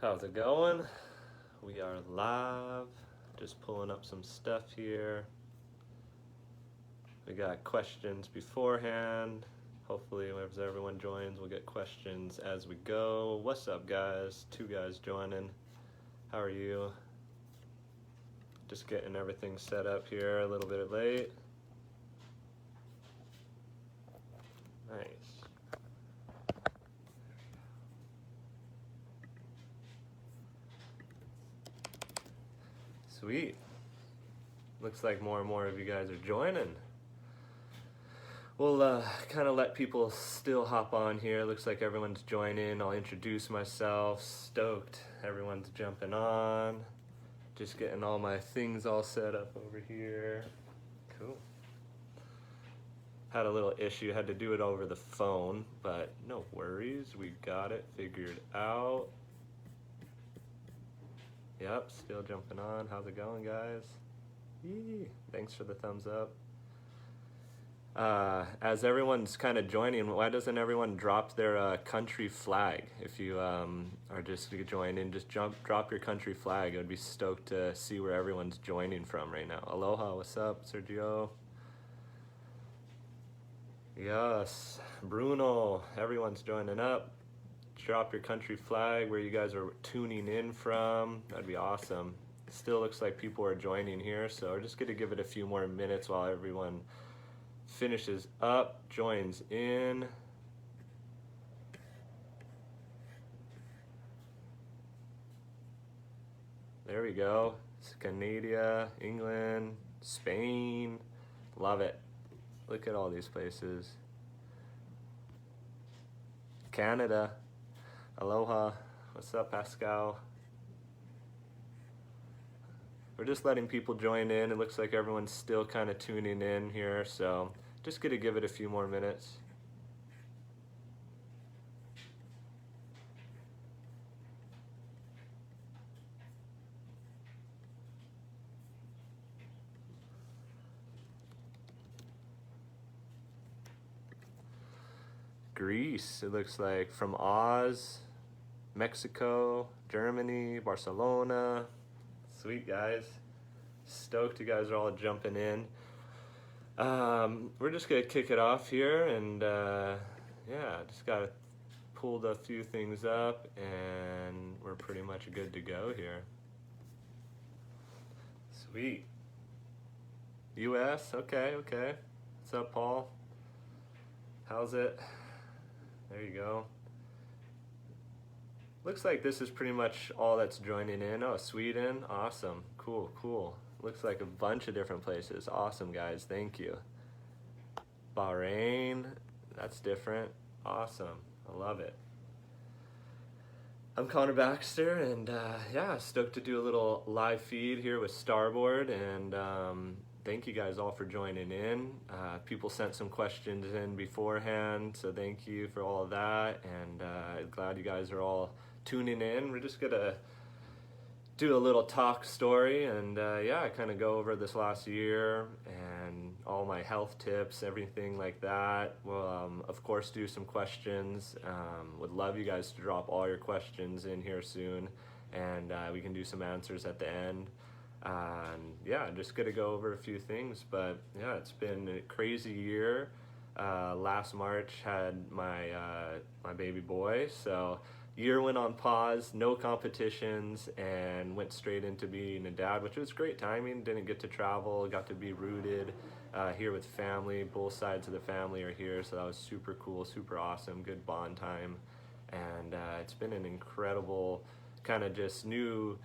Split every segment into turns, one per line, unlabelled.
How's it going? We are live, just pulling up some stuff here. We got questions beforehand. Hopefully, as everyone joins, we'll get questions as we go. What's up, guys? 2 guys joining. How are you? Just getting everything set up here, a little bit late. Nice. Sweet. Looks like more and more of you guys are joining. We'll kind of let people still hop on here. Looks like everyone's joining. I'll introduce myself. Stoked. Everyone's jumping on. Just getting all my things all set up over here. Cool. Had a little issue. Had to do it over the phone, but no worries. We got it figured out. Yep, still jumping on. How's it going, guys? Yee. Thanks for the thumbs up. As everyone's kind of joining, why doesn't everyone drop their country flag? If you are just joining, just drop your country flag. I would be stoked to see where everyone's joining from right now. Aloha, what's up, Sergio? Yes, Bruno, everyone's joining up. Drop your country flag where you guys are tuning in from. That'd be awesome. Still looks like people are joining here, so we're just going to give it a few more minutes while everyone finishes up, joins in. There we go. Canada, England, Spain. Love it. Look at all these places. Canada. Aloha. What's up, Pascal? We're just letting people join in. It looks like everyone's still kind of tuning in here, so just gonna give it a few more minutes. Greece, it looks like, from Oz, Mexico, Germany, Barcelona. Sweet, guys. Stoked you guys are all jumping in. We're just gonna kick it off here, and yeah, just gotta pull a few things up, and we're pretty much good to go here. Sweet. US, okay. What's up, Paul? How's it? There you go. Looks like this is pretty much all that's joining in. Oh, Sweden, awesome, cool. Looks like a bunch of different places. Awesome, guys, thank you. Bahrain, that's different. Awesome, I love it. I'm Connor Baxter, and yeah, stoked to do a little live feed here with Starboard, and thank you guys all for joining in. People sent some questions in beforehand, so thank you for all of that, and glad you guys are all tuning in. We're just gonna do a little talk story, and yeah, kind of go over this last year and all my health tips, everything like that. We'll of course do some questions. Would love you guys to drop all your questions in here soon, and we can do some answers at the end. And yeah, just gonna go over a few things, but yeah, it's been a crazy year. Last March had my my baby boy, so year went on pause, no competitions, and went straight into being a dad, which was great timing. Didn't get to travel, got to be rooted here with family. Both sides of the family are here, so that was super cool, super awesome, good bond time. And it's been an incredible kind of just new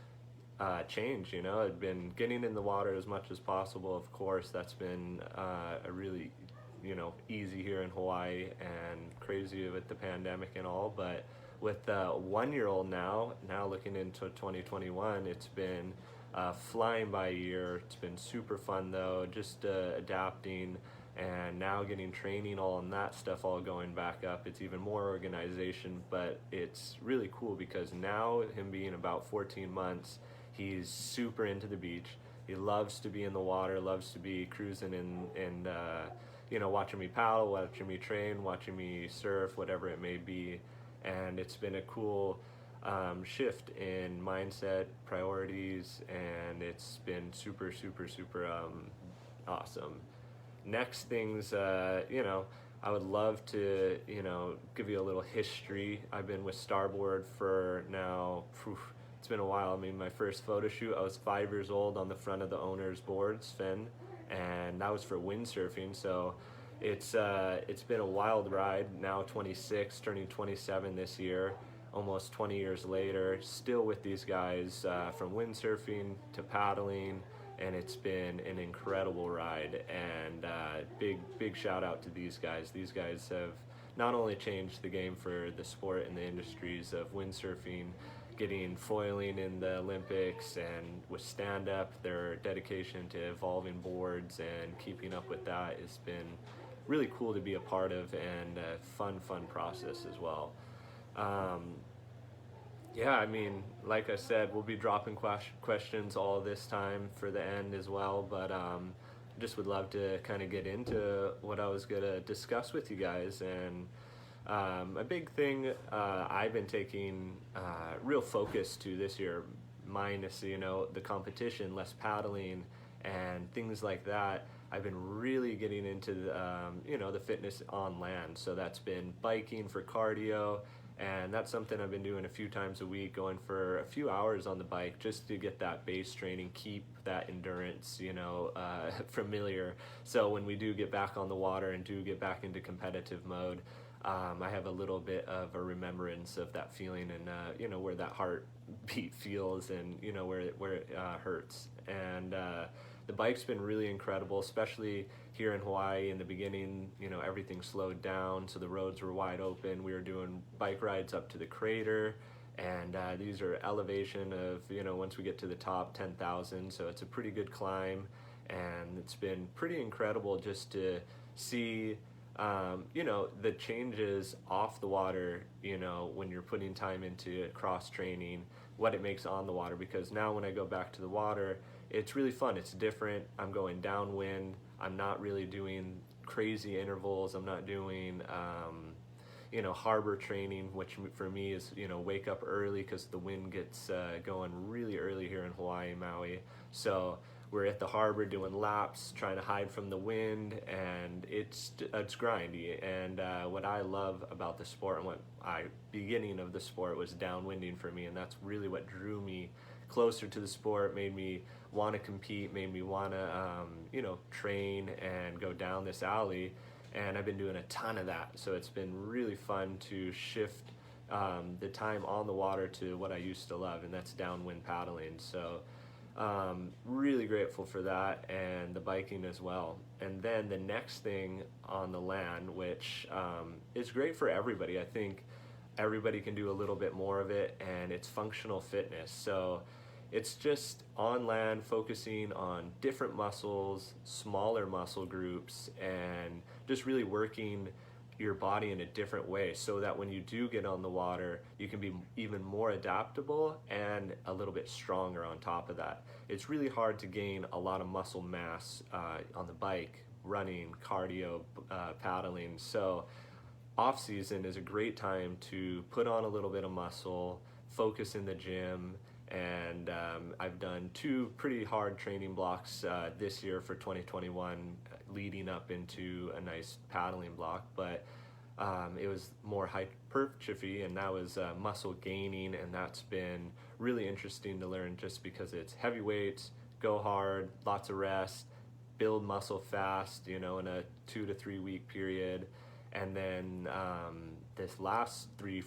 change, you know. I've been getting in the water as much as possible, of course. That's been a really, you know, easy here in Hawaii, and crazy with the pandemic and all, but with the 1-year-old now looking into 2021, it's been flying by a year. It's been super fun though, just adapting, and now getting training, all and that stuff all going back up. It's even more organization, but it's really cool because now, him being about 14 months, he's super into the beach. He loves to be in the water, loves to be cruising and you know, watching me paddle, watching me train, watching me surf, whatever it may be. And it's been a cool shift in mindset, priorities, and it's been super, super, super awesome. Next things, I would love to, give you a little history. I've been with Starboard for now, it's been a while. I mean, my first photo shoot, I was 5 years old on the front of the owner's boards, Finn, and that was for windsurfing. So it's been a wild ride. Now 26, turning 27 this year, almost 20 years later, still with these guys, from windsurfing to paddling, and it's been an incredible ride. And big shout out to these guys. These guys have not only changed the game for the sport and the industries of windsurfing, getting foiling in the Olympics, and with stand up, their dedication to evolving boards and keeping up with that has been really cool to be a part of, and a fun process as well. Yeah, I mean, like I said, we'll be dropping questions all this time for the end as well, but just would love to kind of get into what I was going to discuss with you guys. And a big thing I've been taking real focus to this year, minus, the competition, less paddling and things like that. I've been really getting into the fitness on land. So that's been biking for cardio, and that's something I've been doing a few times a week, going for a few hours on the bike just to get that base training, keep that endurance, familiar. So when we do get back on the water and do get back into competitive mode, I have a little bit of a remembrance of that feeling, and where that heartbeat feels, and where it hurts. And the bike's been really incredible, especially here in Hawaii. In the beginning, everything slowed down, so the roads were wide open. We were doing bike rides up to the crater, and these are elevation of, once we get to the top, 10,000, so it's a pretty good climb. And it's been pretty incredible just to see the changes off the water, when you're putting time into cross training, what it makes on the water. Because now when I go back to the water, it's really fun. It's different. I'm going downwind. I'm not really doing crazy intervals. I'm not doing, harbor training, which for me is, wake up early, because the wind gets going really early here in Hawaii, Maui. So we're at the harbor doing laps, trying to hide from the wind, and it's grindy. And what I love about the sport, and beginning of the sport, was downwinding for me, and that's really what drew me closer to the sport, made me want to compete, made me want to train and go down this alley. And I've been doing a ton of that, so it's been really fun to shift the time on the water to what I used to love, and that's downwind paddling. So really grateful for that, and the biking as well. And then the next thing on the land, which is great for everybody. I think everybody can do a little bit more of it, and it's functional fitness. So it's just on land, focusing on different muscles, smaller muscle groups, and just really working your body in a different way, so that when you do get on the water, you can be even more adaptable and a little bit stronger on top of that. It's really hard to gain a lot of muscle mass on the bike, running, cardio, paddling. So off season is a great time to put on a little bit of muscle, focus in the gym. And I've done 2 pretty hard training blocks this year for 2021, leading up into a nice paddling block. But it was more hypertrophy, and that was muscle gaining, and that's been really interesting to learn, just because it's heavy weights, go hard, lots of rest, build muscle fast, in a 2 to 3 week period. And then this last 3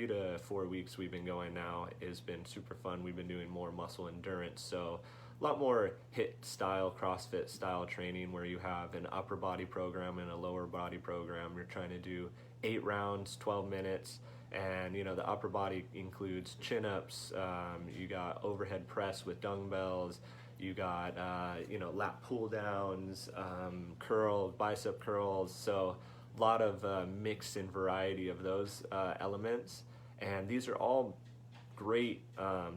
to 4 weeks we've been going now has been super fun. We've been doing more muscle endurance, so a lot more HIIT style, CrossFit style training, where you have an upper body program and a lower body program. You're trying to do 8 rounds, 12 minutes, and the upper body includes chin-ups, you got overhead press with dumbbells, you got lap pull downs, bicep curls. So a lot of mix and variety of those elements, and these are all great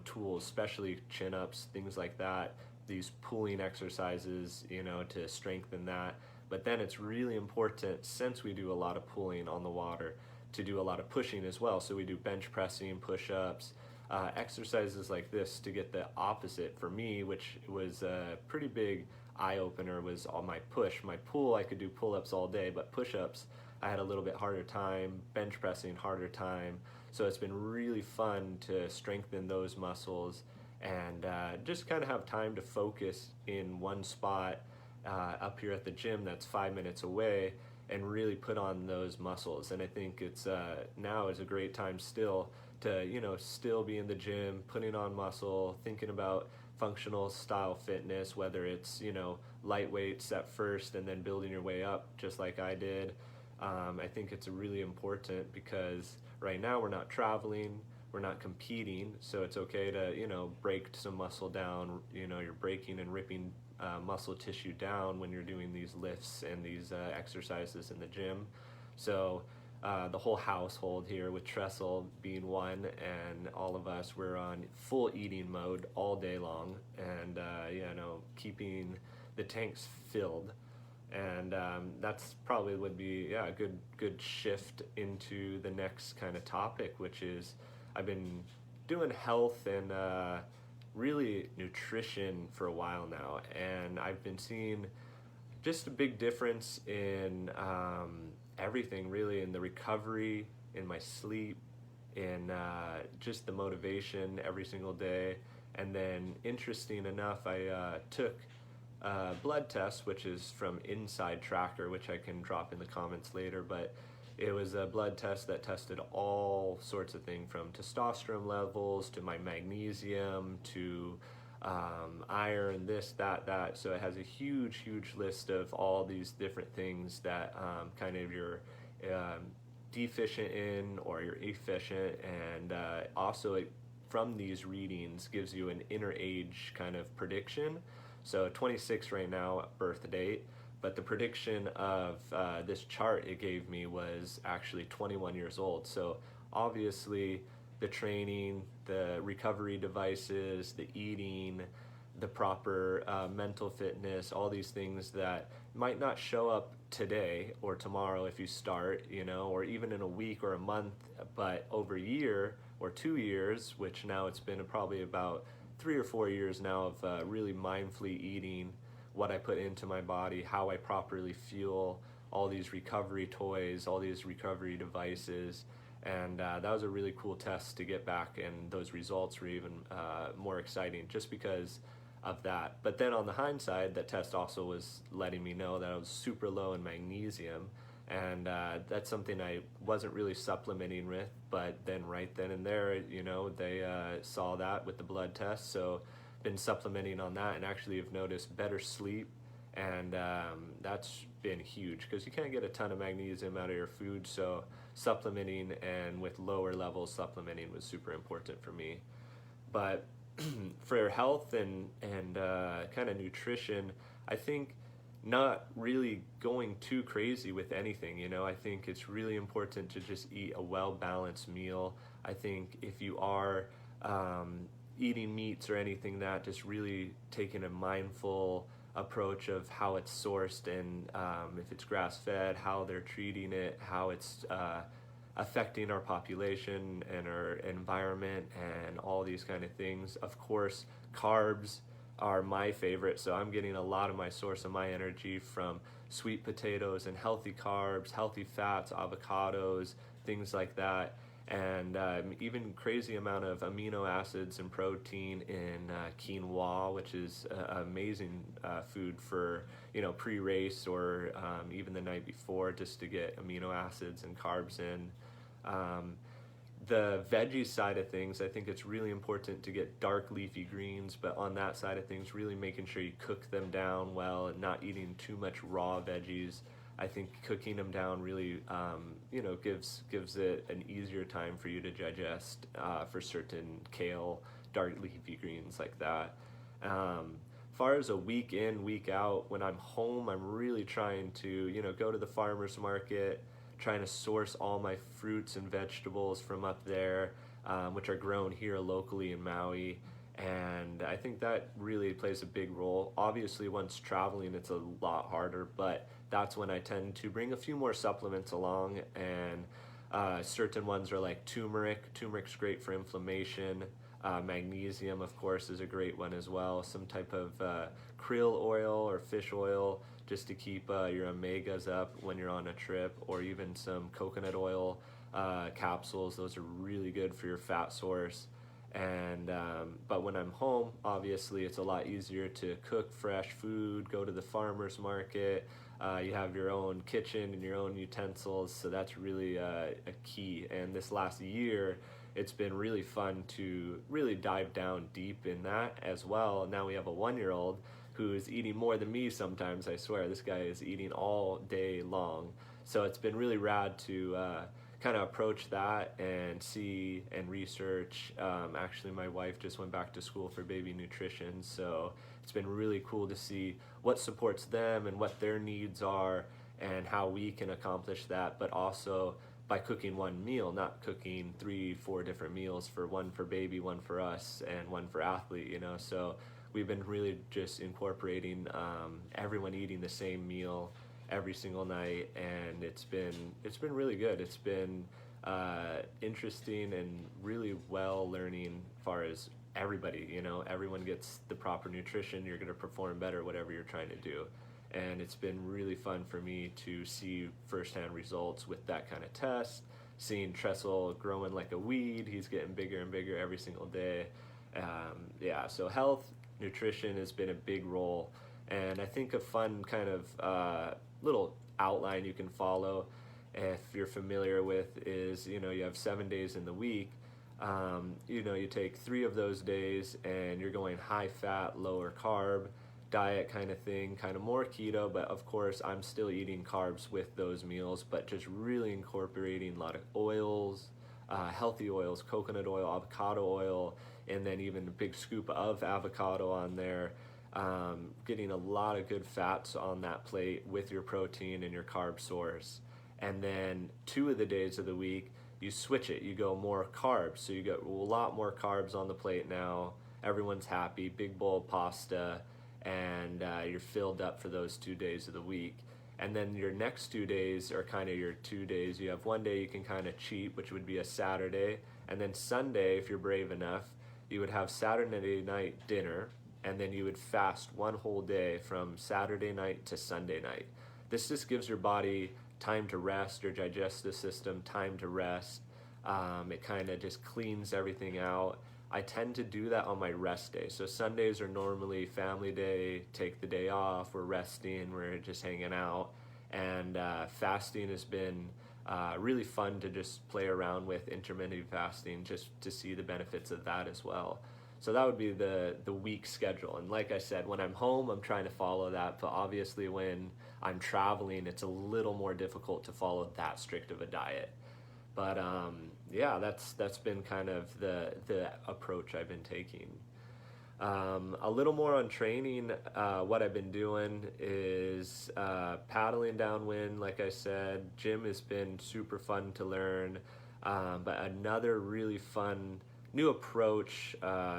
tools, especially chin-ups, things like that, these pulling exercises, to strengthen that. But then it's really important, since we do a lot of pulling on the water, to do a lot of pushing as well. So we do bench pressing, push-ups, exercises like this to get the opposite for me, which was a pretty big eye-opener, was all my push. My pull, I could do pull-ups all day, but push-ups, I had a little bit harder time, bench pressing, harder time. So it's been really fun to strengthen those muscles and just kind of have time to focus in one spot up here at the gym that's 5 minutes away and really put on those muscles. And I think it's now is a great time still to, you know, still be in the gym, putting on muscle, thinking about functional style fitness, whether it's, you know, lightweights at first and then building your way up just like I did. I think it's really important because right now we're not traveling, we're not competing, so it's okay to, you know, break some muscle down. You know, you're breaking and ripping muscle tissue down when you're doing these lifts and these exercises in the gym. So the whole household here, with Tressel being one, and all of us, we're on full eating mode all day long, and you know, keeping the tanks filled. And that's probably would be, yeah, a good shift into the next kind of topic, which is I've been doing health and really nutrition for a while now, and I've been seeing just a big difference in everything, really, in the recovery, in my sleep, in just the motivation every single day. And then, interesting enough, I took a blood test, which is from Inside Tracker, which I can drop in the comments later, but it was a blood test that tested all sorts of things, from testosterone levels to my magnesium to iron, this, that. So it has a huge list of all these different things that kind of you're deficient in or you're efficient. And also it, from these readings, gives you an inner age kind of prediction. So 26 right now, birth date, but the prediction of this chart it gave me was actually 21 years old. So obviously the training, the recovery devices, the eating, the proper mental fitness, all these things that might not show up today or tomorrow if you start, you know, or even in a week or a month, but over a year or 2 years, which now it's been probably about 3 or 4 years now of really mindfully eating, what I put into my body, how I properly fuel, all these recovery toys, all these recovery devices. And that was a really cool test to get back, and those results were even more exciting just because of that. But then on the hindsight, that test also was letting me know that I was super low in magnesium, and that's something I wasn't really supplementing with, but then right then and there, you know, they saw that with the blood test, so been supplementing on that, and actually have noticed better sleep, and that's been huge because you can't get a ton of magnesium out of your food, so supplementing, and with lower levels supplementing, was super important for me. But for health and kind of nutrition, I think not really going too crazy with anything, you know. I think it's really important to just eat a well-balanced meal. I think if you are eating meats or anything, that just really taking a mindful approach of how it's sourced, and if it's grass-fed, how they're treating it, how it's affecting our population and our environment, and all these kind of things. Of course, carbs are my favorite, so I'm getting a lot of my source of my energy from sweet potatoes and healthy carbs, healthy fats, avocados, things like that. And even crazy amount of amino acids and protein in quinoa, which is amazing food for, you know, pre-race or even the night before, just to get amino acids and carbs in. The veggie side of things, I think it's really important to get dark leafy greens, but on that side of things, really making sure you cook them down well and not eating too much raw veggies. I think cooking them down really, you know, gives it an easier time for you to digest for certain kale, dark leafy greens like that. Far as a week in, week out, when I'm home, I'm really trying to, you know, go to the farmer's market, trying to source all my fruits and vegetables from up there, which are grown here locally in Maui. And I think that really plays a big role. Obviously, once traveling, it's a lot harder, but that's when I tend to bring a few more supplements along, and Certain ones are like turmeric. Turmeric's great for inflammation. Magnesium, of course, is a great one as well. Some type of krill oil or fish oil just to keep your omegas up when you're on a trip, or even some coconut oil capsules. Those are really good for your fat source. And but when I'm home, obviously it's a lot easier to cook fresh food, go to the farmer's market. You have your own kitchen and your own utensils, so that's really a key. And this last year, it's been really fun to really dive down deep in that as well. Now we have a 1-year-old who is eating more than me sometimes. I swear, this guy is eating all day long. So it's been really rad to kind of approach that and see and research. Actually, my wife just went back to school for baby nutrition, so it's been really cool to see what supports them and what their needs are and how we can accomplish that, but also by cooking one meal, not cooking 3-4 different meals, for one for baby, one for us, and one for athlete, you know. So we've been really just incorporating everyone eating the same meal every single night, and it's been really good. It's been interesting and really well learning as far as everybody, you know, everyone gets the proper nutrition, you're going to perform better whatever you're trying to do. And it's been really fun for me to see firsthand results with that kind of test, seeing Tressel growing like a weed. He's getting bigger and bigger every single day. So health, nutrition has been a big role. And I think a fun kind of little outline you can follow, if you're familiar with, is, you know, you have 7 days in the week. You know, you take 3 of those days and you're going high fat, lower carb diet kind of thing, kind of more keto, but of course I'm still eating carbs with those meals, but just really incorporating a lot of oils, healthy oils, coconut oil, avocado oil, and then even a big scoop of avocado on there. Getting a lot of good fats on that plate with your protein and your carb source. And then 2 of the days of the week, you switch it. You go more carbs. So you get a lot more carbs on the plate now. Everyone's happy. Big bowl of pasta. And you're filled up for those 2 days of the week. And then your next 2 days are kind of your 2 days. You have one day you can kind of cheat, which would be a Saturday. And then Sunday, if you're brave enough, you would have Saturday night dinner. And then you would fast one whole day from Saturday night to Sunday night. This just gives your body time to rest, your digestive system time to rest. It kind of just cleans everything out. I tend to do that on my rest day. So Sundays are normally family day, take the day off, we're resting, we're just hanging out. And fasting has been really fun to just play around with, intermittent fasting, just to see the benefits of that as well. So that would be the week schedule. And like I said, when I'm home, I'm trying to follow that. But obviously when I'm traveling, it's a little more difficult to follow that strict of a diet. But that's been kind of the approach I've been taking. A little more on training. What I've been doing is paddling downwind, like I said. Gym has been super fun to learn. But another really fun new approach,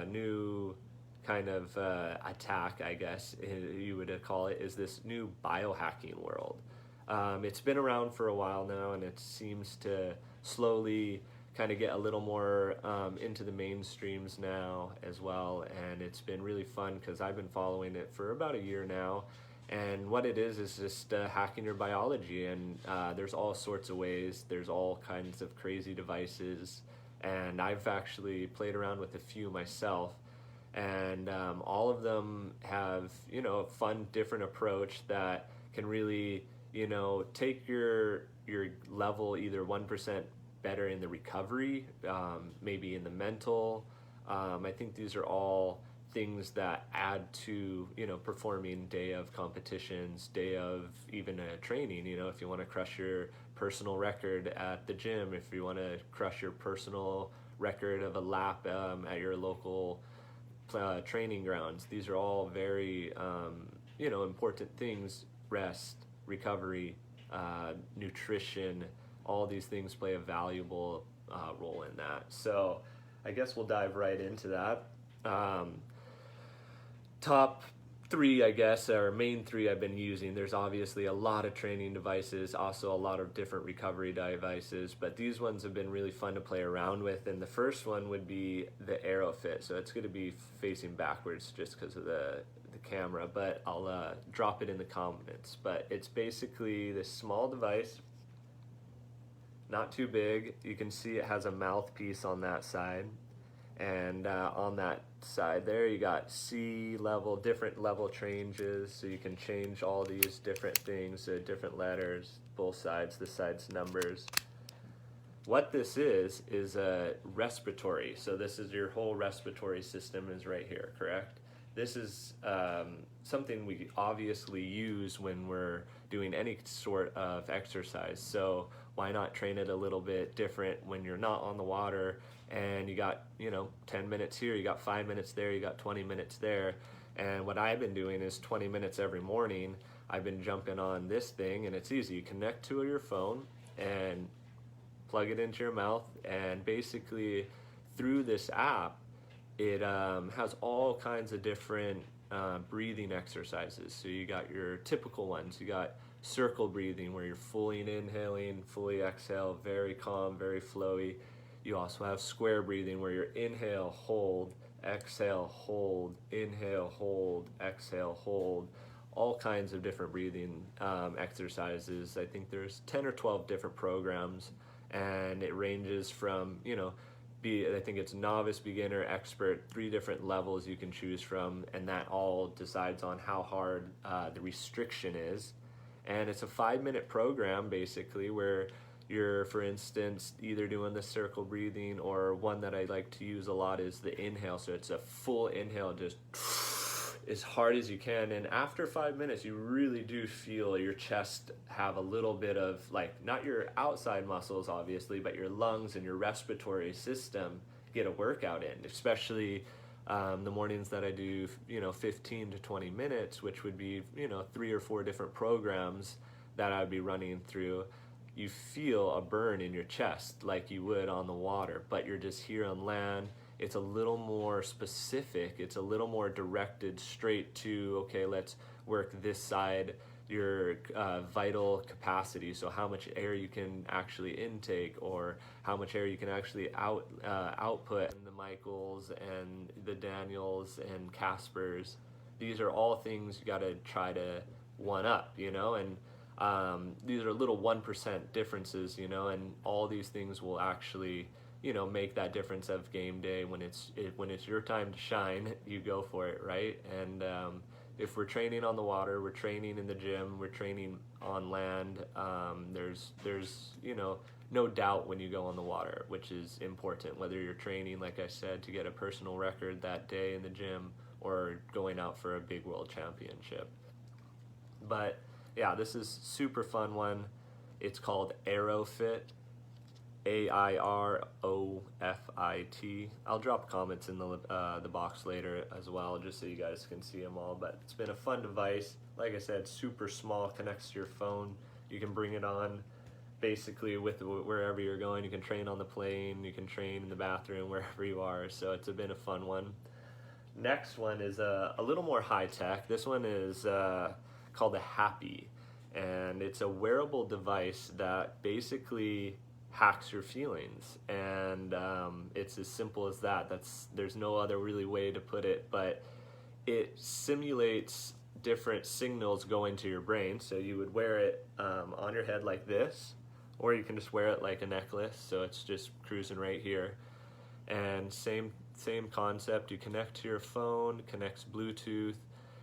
new kind of attack, I guess you would call it, is this new biohacking world. It's been around for a while now, and it seems to slowly kind of get a little more into the mainstreams now as well. And it's been really fun because I've been following it for about a year now. And what it is just hacking your biology. And there's all sorts of ways. There's all kinds of crazy devices. And I've actually played around with a few myself. And all of them have, you know, a fun, different approach that can really, you know, take your level either 1% better in the recovery, maybe in the mental. I think these are all things that add to, you know, performing day of competitions, day of even a training. You know, if you want to crush your personal record at the gym, if you want to crush your personal record of a lap at your local training grounds, these are all very, you know, important things. Rest, recovery, nutrition, all these things play a valuable role in that. So I guess we'll dive right into that. Top three, I guess, or main three I've been using. There's obviously a lot of training devices, also a lot of different recovery devices, but these ones have been really fun to play around with. And the first one would be the Aerofit. So it's going to be facing backwards just because of the camera, but I'll drop it in the comments. But it's basically this small device, not too big. You can see it has a mouthpiece on that side. And on that side there, you got C level, different level changes, so you can change all these different things, different letters, both sides, the sides numbers. What this is a respiratory. So this is your whole respiratory system is right here, correct? This is something we obviously use when we're doing any sort of exercise. So why not train it a little bit different when you're not on the water and you got, 10 minutes here, you got 5 minutes there, you got 20 minutes there. And what I've been doing is 20 minutes every morning. I've been jumping on this thing, and it's easy. You connect to your phone and plug it into your mouth, and basically through this app, it has all kinds of different breathing exercises. So you got your typical ones. You got circle breathing, where you're fully inhaling, fully exhale, very calm, very flowy. You also have square breathing, where you're inhale, hold, exhale, hold, inhale, hold, exhale, hold. All kinds of different breathing exercises. I think there's 10 or 12 different programs, and it ranges from, I think it's novice, beginner, expert, 3 different levels you can choose from, and that all decides on how hard the restriction is. And it's a 5-minute program, basically, where you're, for instance, either doing the circle breathing, or one that I like to use a lot is the inhale. So it's a full inhale, just as hard as you can. And after 5 minutes, you really do feel your chest have a little bit of, not your outside muscles, obviously, but your lungs and your respiratory system get a workout in, especially the mornings that I do, 15 to 20 minutes, which would be, 3 or 4 different programs that I would be running through. You feel a burn in your chest like you would on the water, but you're just here on land. It's a little more specific. It's a little more directed straight to, okay, let's work this side, your vital capacity. So how much air you can actually intake, or how much air you can actually output. And the Michaels and the Daniels and Caspers, these are all things you got to try to one up, and these are little 1% differences, and all these things will actually, make that difference of game day. When it's your time to shine, you go for it, right? And if we're training on the water, we're training in the gym, we're training on land, there's no doubt when you go on the water, which is important, whether you're training, like I said, to get a personal record that day in the gym, or going out for a big world championship. But yeah, this is super fun one. It's called Aerofit, Airofit. I'll drop comments in the box later as well, just so you guys can see them all. But it's been a fun device. Like I said, super small, connects to your phone. You can bring it on basically with wherever you're going. You can train on the plane, you can train in the bathroom, wherever you are. So it's been a fun one. Next one is a little more high tech. This one is called the Happy, and it's a wearable device that basically hacks your feelings, and it's as simple as that. There's no other really way to put it, but it simulates different signals going to your brain. So you would wear it on your head like this, or you can just wear it like a necklace, so it's just cruising right here. And same concept. You connect to your phone, connects Bluetooth,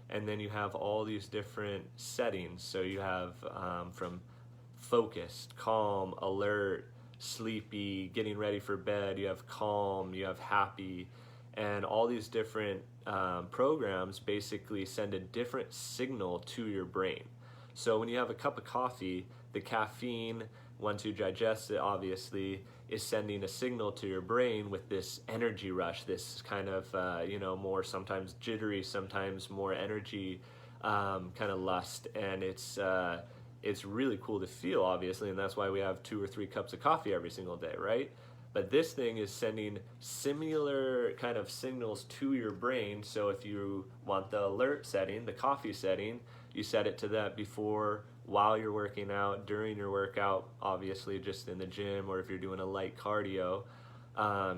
and then you have all these different settings. So you have from focused, calm, alert, sleepy, getting ready for bed. You have calm, you have happy, and all these different programs basically send a different signal to your brain. So when you have a cup of coffee, the caffeine, once you digest it, obviously, is sending a signal to your brain with this energy rush, this kind of, more sometimes jittery, sometimes more energy kind of lust. And it's really cool to feel, obviously, and that's why we have 2 or 3 cups of coffee every single day, right? But this thing is sending similar kind of signals to your brain. So if you want the alert setting, the coffee setting, you set it to that before, while you're working out, during your workout, obviously just in the gym, or if you're doing a light cardio,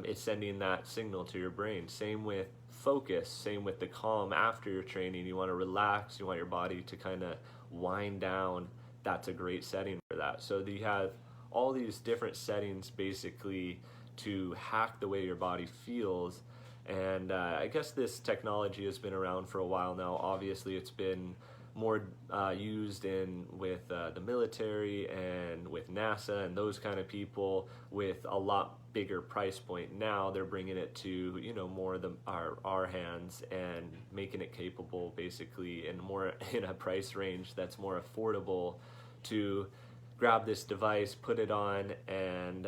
it's sending that signal to your brain. Same with focus, same with the calm after your training. You want to relax, you want your body to kind of wind down. That's a great setting for that. So you have all these different settings basically to hack the way your body feels. And I guess this technology has been around for a while now. Obviously it's been more used with the military and with NASA and those kind of people with a lot bigger price point. Now they're bringing it to, you know, more our hands and making it capable basically in a price range that's more affordable to grab this device, put it on, and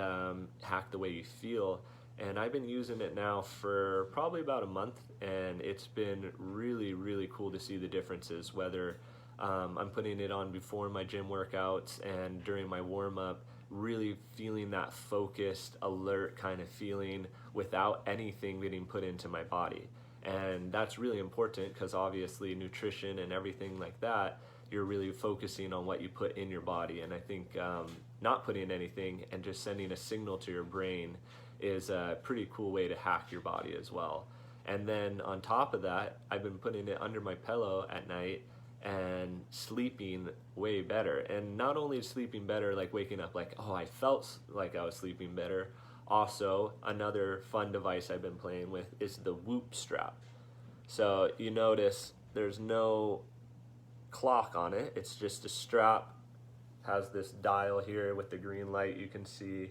hack the way you feel. And I've been using it now for probably about a month, and it's been really, really cool to see the differences, whether I'm putting it on before my gym workouts and during my warm-up, really feeling that focused, alert kind of feeling without anything getting put into my body. And that's really important because obviously nutrition and everything like that, you're really focusing on what you put in your body. And I think not putting anything and just sending a signal to your brain is a pretty cool way to hack your body as well. And then on top of that, I've been putting it under my pillow at night and sleeping way better. And not only sleeping better, like waking up like, oh, I felt like I was sleeping better. Also, another fun device I've been playing with is the Whoop strap. So you notice there's no clock on it. It's just a strap, has this dial here with the green light you can see.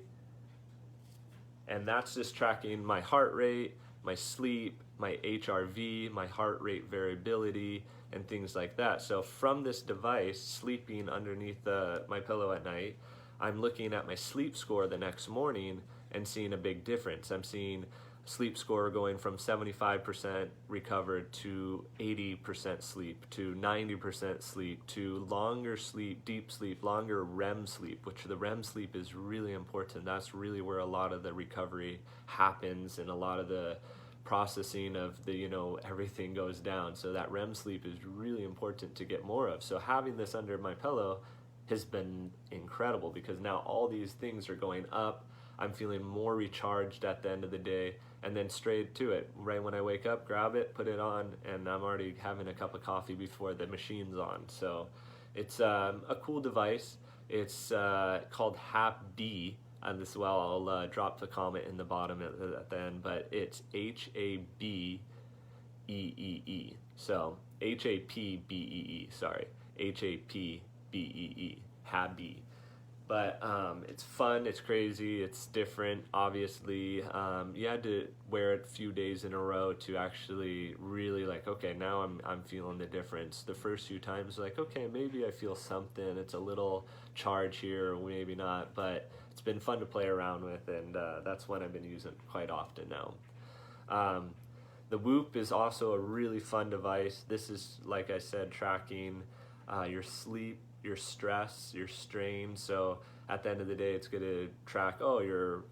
And that's just tracking my heart rate, my sleep, my HRV, my heart rate variability, and things like that. So from this device, sleeping underneath my pillow at night, I'm looking at my sleep score the next morning and seeing a big difference. I'm seeing sleep score going from 75% recovered to 80% sleep to 90% sleep to longer sleep, deep sleep, longer REM sleep, which the REM sleep is really important. That's really where a lot of the recovery happens and a lot of the processing of the, everything goes down. So that REM sleep is really important to get more of. So having this under my pillow has been incredible because now all these things are going up. I'm feeling more recharged at the end of the day, and then straight to it. Right when I wake up, grab it, put it on, and I'm already having a cup of coffee before the machine's on. So it's a cool device. It's called HAP-D, and as well, I'll drop the comment in the bottom at the end, but it's HABEEE. So HAPBEE, sorry, HAPBEE, HAB-D. But it's fun, it's crazy, it's different. Obviously, you had to wear it a few days in a row to actually really like, okay, now I'm feeling the difference. The first few times, like, okay, maybe I feel something. It's a little charge here, or maybe not. But it's been fun to play around with, and that's one I've been using quite often now. The Whoop is also a really fun device. This is, like I said, tracking your sleep, your stress, your strain. So at the end of the day, it's going to track, your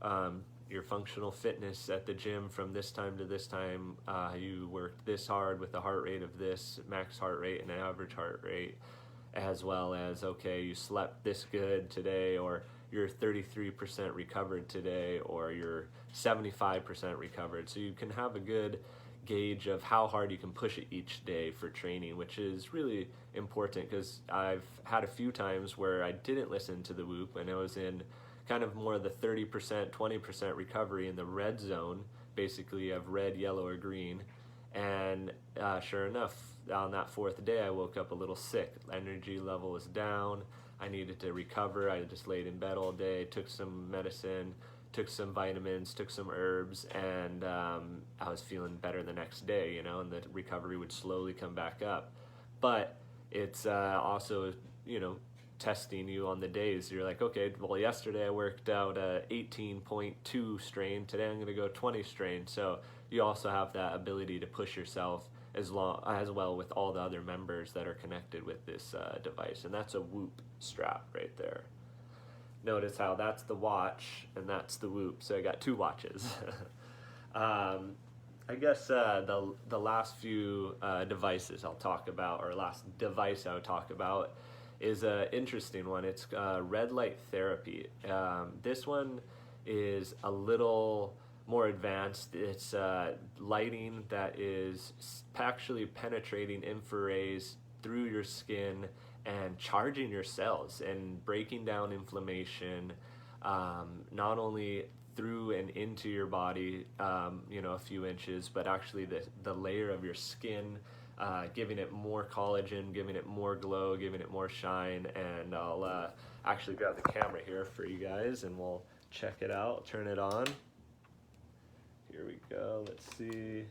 functional fitness at the gym from this time to this time. You worked this hard with a heart rate of this, max heart rate and average heart rate, as well as, okay, you slept this good today, or you're 33% recovered today, or you're 75% recovered. So you can have a good gauge of how hard you can push it each day for training, which is really important because I've had a few times where I didn't listen to the Whoop and I was in kind of more of the 30%, 20% recovery in the red zone, basically of red, yellow, or green. And sure enough, on that fourth day, I woke up a little sick. Energy level was down. I needed to recover. I just laid in bed all day, took some medicine, took some vitamins, took some herbs, and I was feeling better the next day, and the recovery would slowly come back up. But it's also, testing you on the days. You're like, okay, well, yesterday I worked out 18.2 strain. Today I'm going to go 20 strain. So you also have that ability to push yourself as well with all the other members that are connected with this device. And that's a Whoop strap right there. notice how that's the watch and that's the Whoop. So I got two watches. I guess the last few devices I'll talk about, or last device I would talk about, is an interesting one. It's red light therapy. This one is a little more advanced. It's lighting that is actually penetrating infrarays through your skin and charging your cells and breaking down inflammation, not only through and into your body, a few inches, but actually the layer of your skin, giving it more collagen, giving it more glow, giving it more shine. And I'll actually grab the camera here for you guys and we'll check it out, turn it on. Here we go, let's see.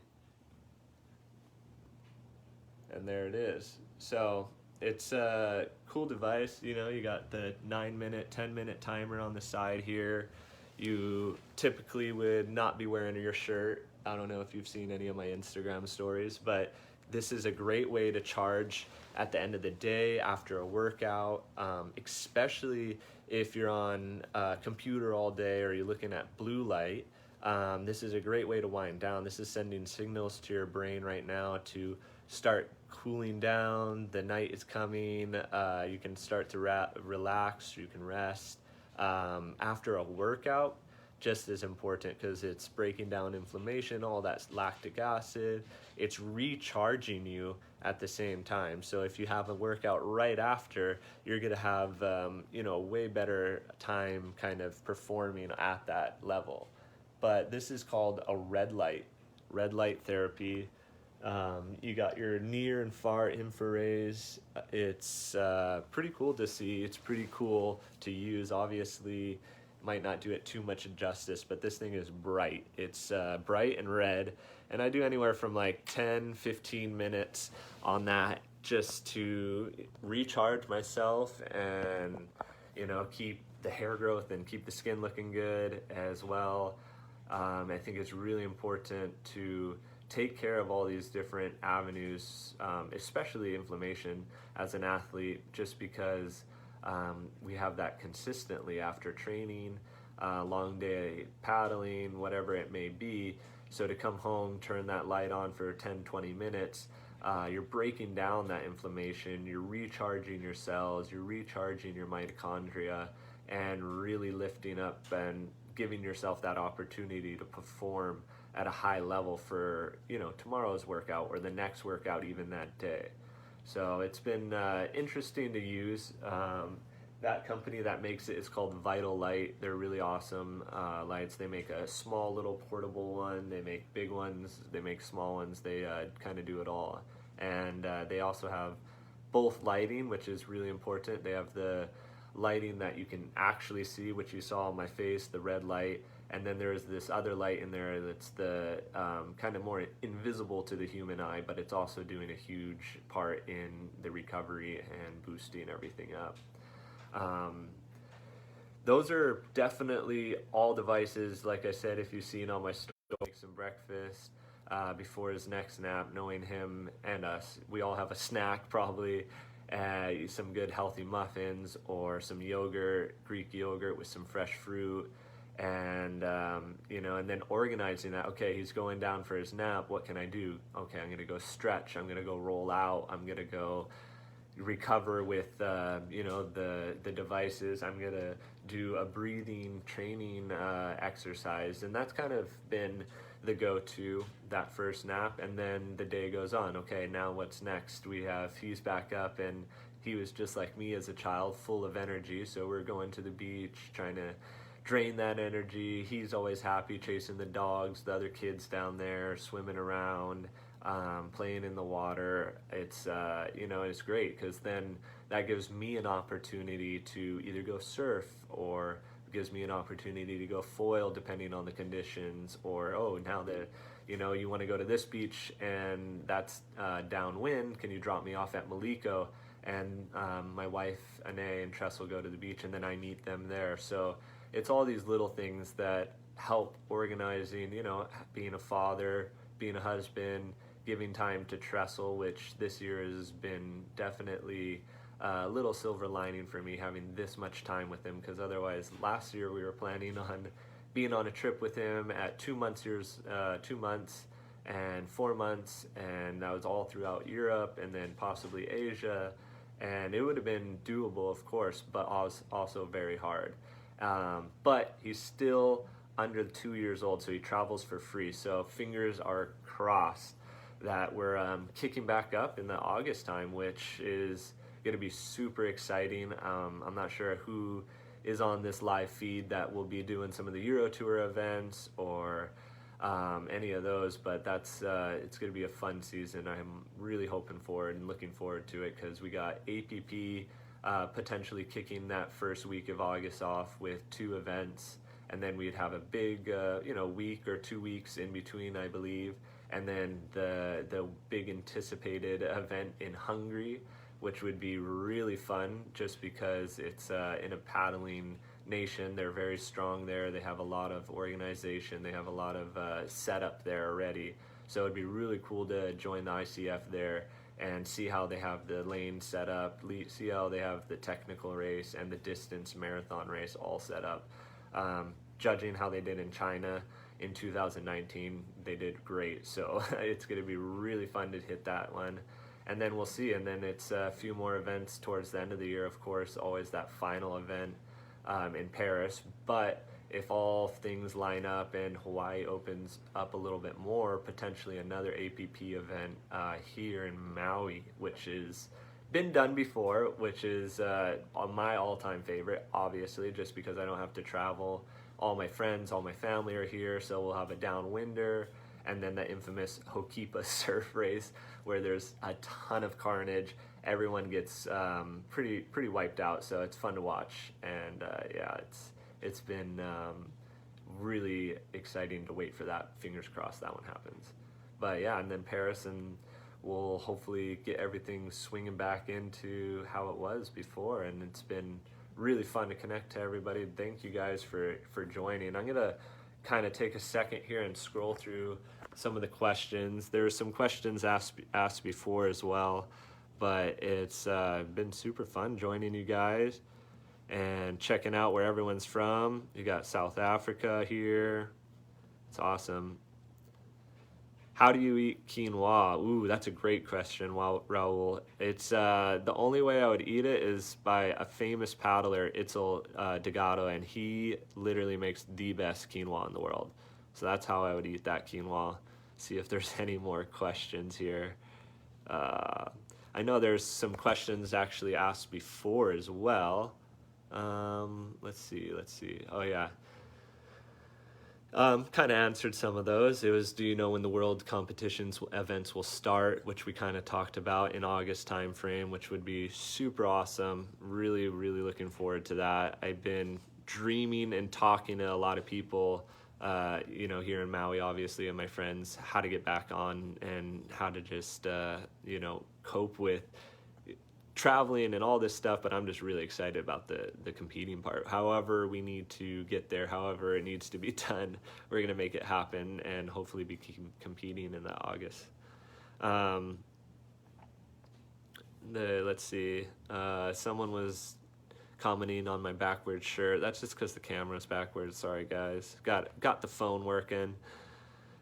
And there it is. So it's a cool device. You got the 9-minute, 10-minute timer on the side here. You typically would not be wearing your shirt. I don't know if you've seen any of my Instagram stories, but this is a great way to charge at the end of the day after a workout, especially if you're on a computer all day or you're looking at blue light. This is a great way to wind down. This is sending signals to your brain right now to start cooling down. The night is coming. You can start to relax. You can rest. After a workout, just as important, because it's breaking down inflammation, all that lactic acid. It's recharging you at the same time. So if you have a workout right after, you're going to have way better time kind of performing at that level. But this is called a red light therapy. You got your near and far infrarays. It's pretty cool to see. It's pretty cool to use. Obviously, might not do it too much justice, but this thing is bright. It's bright and red, and I do anywhere from like 10-15 minutes on that just to recharge myself and keep the hair growth and keep the skin looking good as well. I think it's really important to take care of all these different avenues, especially inflammation as an athlete, just because we have that consistently after training, long day paddling, whatever it may be. So to come home, turn that light on for 10-20 minutes, you're breaking down that inflammation, you're recharging your cells, you're recharging your mitochondria, and really lifting up and giving yourself that opportunity to perform at a high level for tomorrow's workout or the next workout, even that day. So it's been interesting to use. That company that makes it is called Vital Light. They're really awesome lights. They make a small little portable one. They make big ones. They make small ones. They kind of do it all. And they also have both lighting, which is really important. They have the lighting that you can actually see, which you saw on my face, the red light. And then there's this other light in there that's the kind of more invisible to the human eye, but it's also doing a huge part in the recovery and boosting everything up. Those are definitely all devices. Like I said, if you've seen on my story, make some breakfast before his next nap, knowing him and us, we all have a snack probably. Some good healthy muffins or some yogurt, Greek yogurt with some fresh fruit. And and then organizing that. Okay, he's going down for his nap. What can I do? Okay, I'm gonna go stretch. I'm gonna go roll out. I'm gonna go recover with the devices. I'm gonna do a breathing training exercise, and that's kind of been the go-to that first nap. And then the day goes on. Okay, now what's next? He's back up, and he was just like me as a child, full of energy. So we're going to the beach, trying to drain that energy. He's always happy chasing the dogs, the other kids down there, swimming around, playing in the water. It's it's great, because then that gives me an opportunity to either go surf, or gives me an opportunity to go foil depending on the conditions, or now that you want to go to this beach and that's downwind, can you drop me off at Maliko? And my wife Ane and Tress will go to the beach, and then I meet them there. So it's all these little things that help organizing, being a father, being a husband, giving time to Tressel, which this year has been definitely a little silver lining for me having this much time with him, because otherwise last year we were planning on being on a trip with him at 2 months and 4 months, and that was all throughout Europe and then possibly Asia, and it would have been doable, of course, but also very hard. But he's still under 2 years old, so he travels for free. So fingers are crossed that we're kicking back up in the August time, which is going to be super exciting. I'm not sure who is on this live feed that will be doing some of the Euro Tour events or any of those, but that's it's going to be a fun season. I'm really hoping for it and looking forward to it, because we got APP potentially kicking that first week of August off with 2 events, and then we'd have a big week or 2 weeks in between, I believe, and then the big anticipated event in Hungary, which would be really fun just because it's in a paddling nation. They're very strong there. They have a lot of organization. They have a lot of setup there already. So it'd be really cool to join the ICF there and see how they have the lane set up, see how they have the technical race and the distance marathon race all set up. Judging how they did in China in 2019, they did great. So it's going to be really fun to hit that one. And then we'll see. And then it's a few more events towards the end of the year, of course, always that final event in Paris. But if all things line up and Hawaii opens up a little bit more, potentially another APP event here in Maui, which has been done before, which is my all-time favorite, obviously, just because I don't have to travel. All my friends, all my family are here, so we'll have a downwinder, and then the infamous Hokipa surf race where there's a ton of carnage. Everyone gets pretty wiped out, so it's fun to watch. And it's been really exciting to wait for that. Fingers crossed that one happens. But yeah, and then Paris, and we'll hopefully get everything swinging back into how it was before. And it's been really fun to connect to everybody. Thank you guys for joining. I'm gonna kind of take a second here and scroll through some of the questions. There were some questions asked before as well, but it's been super fun joining you guys and checking out where everyone's from. You got South Africa here. It's awesome. How do you eat quinoa? Ooh, that's a great question, Raul. It's the only way I would eat it is by a famous paddler, Dugout, and he literally makes the best quinoa in the world. So that's how I would eat that quinoa. See if there's any more questions here. I know there's some questions actually asked before as well. Let's see. Oh yeah. Kind of answered some of those. It was, do you know when the world competitions events will start, which we kind of talked about in August time frame, which would be super awesome. Really, really looking forward to that. I've been dreaming and talking to a lot of people, here in Maui, obviously, and my friends, how to get back on and how to just, cope with traveling and all this stuff, but I'm just really excited about the competing part. However we need to get there, however it needs to be done, we're going to make it happen and hopefully be competing in that August. Let's see. Someone was commenting on my backwards shirt. That's just because the camera's backwards. Sorry, guys. Got the phone working.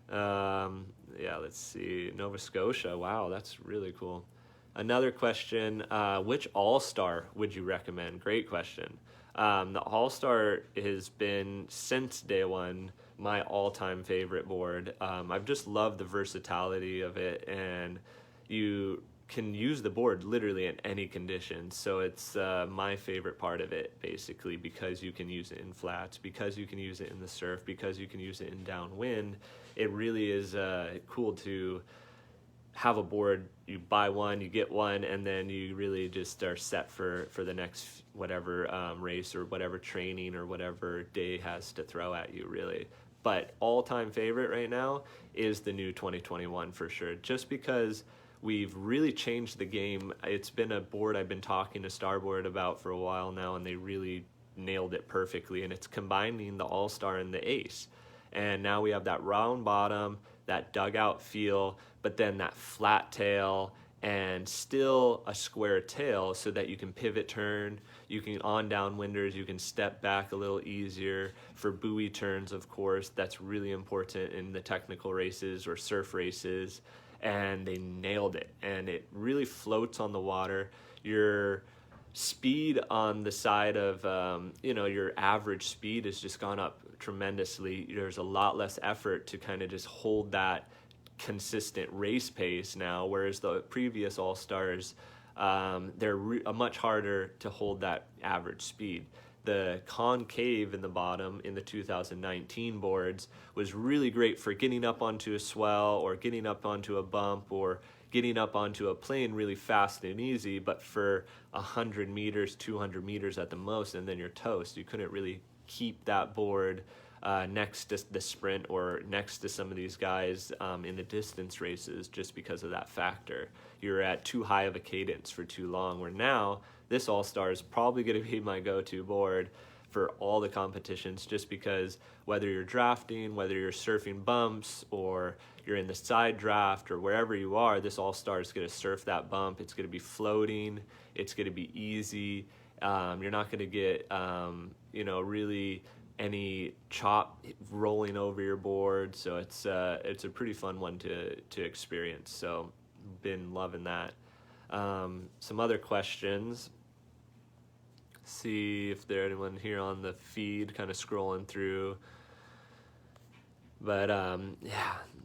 Let's see. Nova Scotia. Wow, that's really cool. Another question, which All-Star would you recommend? Great question. The All-Star has been, since day one, my all-time favorite board. I've just loved the versatility of it, and you can use the board literally in any condition. So it's my favorite part of it, basically, because you can use it in flats, because you can use it in the surf, because you can use it in downwind. It really is cool to have a board. You buy one, you get one, and then you really just are set for the next whatever race or whatever training or whatever day has to throw at you, really. But all-time favorite right now is the new 2021 for sure, just because we've really changed the game. It's been a board I've been talking to Starboard about for a while now, and they really nailed it perfectly, and it's combining the All-Star and the Ace. And now we have that round bottom, that dugout feel, but then that flat tail and still a square tail so that you can pivot turn, you can on downwinders, you can step back a little easier. For buoy turns, of course, that's really important in the technical races or surf races, and they nailed it, and it really floats on the water. Your speed on the side of your average speed has just gone up tremendously. There's a lot less effort to kind of just hold that consistent race pace now, whereas the previous All-Stars, they're much harder to hold that average speed. The concave in the bottom in the 2019 boards was really great for getting up onto a swell or getting up onto a bump or getting up onto a plane really fast and easy, but for 100 meters, 200 meters at the most, and then you're toast. You couldn't really keep that board next to the sprint or next to some of these guys in the distance races just because of that factor. You're at too high of a cadence for too long, where now this All-Star is probably going to be my go-to board for all the competitions, just because whether you're drafting, whether you're surfing bumps, or you're in the side draft, or wherever you are, this All-Star is going to surf that bump. It's going to be floating. It's going to be easy. You're not going to get, really any chop rolling over your board. So it's a pretty fun one to experience. So been loving that. Some other questions. See if there's anyone here on the feed kind of scrolling through. But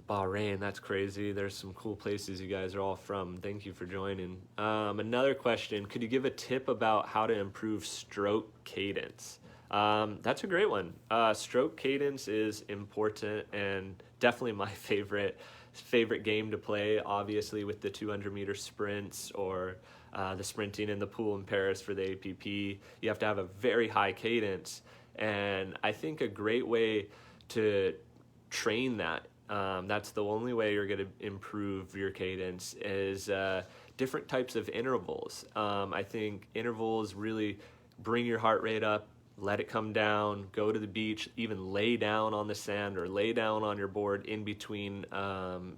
Bahrain, that's crazy. There's some cool places you guys are all from. Thank you for joining. Another question, could you give a tip about how to improve stroke cadence? That's a great one. Stroke cadence is important and definitely my favorite game to play, obviously with the 200-meter sprints or the sprinting in the pool in Paris for the APP. You have to have a very high cadence, and I think a great way to train that, that's the only way you're going to improve your cadence, is different types of intervals. I think intervals really bring your heart rate up, let it come down, go to the beach, even lay down on the sand or lay down on your board in between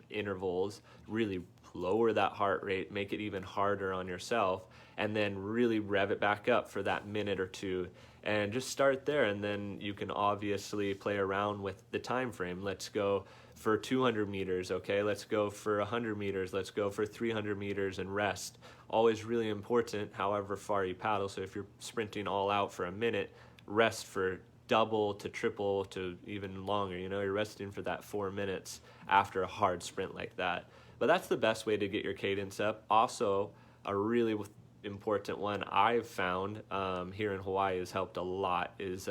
intervals, really lower that heart rate, make it even harder on yourself, and then really rev it back up for that minute or two. And just start there, and then you can obviously play around with the time frame. Let's go for 200 meters, okay? Let's go for 100 meters. Let's go for 300 meters and rest. Always really important, however far you paddle. So if you're sprinting all out for a minute, rest for double to triple to even longer. You're resting for that 4 minutes after a hard sprint like that. But that's the best way to get your cadence up. Also, a really important one I've found here in Hawaii has helped a lot is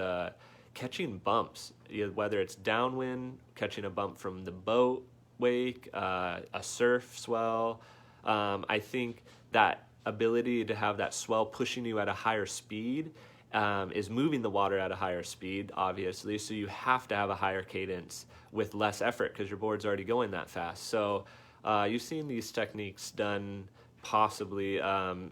catching bumps, whether it's downwind, catching a bump from the boat wake, a surf swell. I think that ability to have that swell pushing you at a higher speed is moving the water at a higher speed, obviously, so you have to have a higher cadence with less effort because your board's already going that fast. So you've seen these techniques done possibly